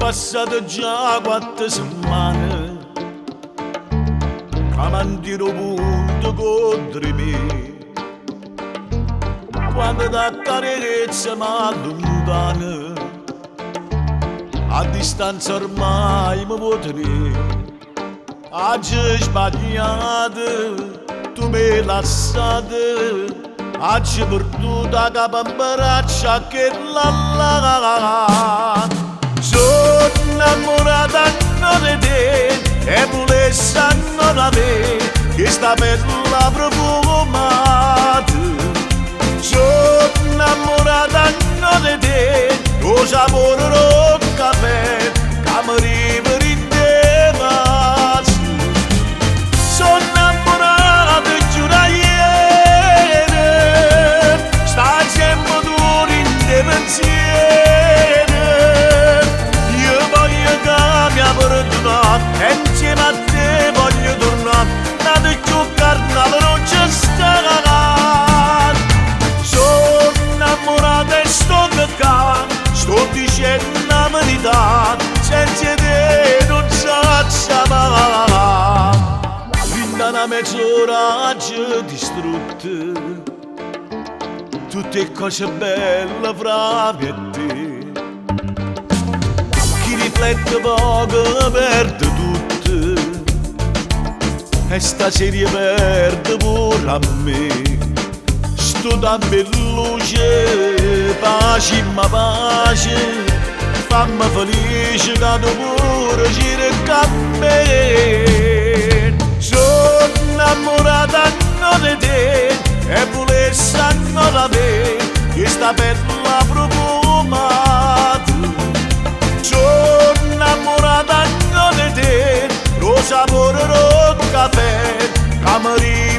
passate già 4 settimane che mantiro punto contro me. Quando da carezza mi allontana, a distanza ormai mi può tenere. Oggi sbagliato, tu mi lasciate, oggi perduta capo in braccia che la. Sono innamorata di te e volessi non avere questa bella profumata. Sono innamorata di te, lo sapore del caffè che mi riprendeva. Sono innamorato giuraiere, stai sempre tu in te pensieri. Io voglio che mi perdonare e insieme a te voglio tornare. Nata giocare, nata non c'è stare. Sono innamorato e sto peccando, sto dicendo la verità, senza te non saprei amare. Una mezz'ora già distrutte, tutte cose belle fra me e te. Chi riflette poco perde tutto, e stasera perde pure a me. Sto da luce, pace ma pace, fammi felice che tu pure ci regga a me. Sono innamorata di te e volessi non avere questa bella profumata. Sono innamorata di te, lo sapore del caffè che mi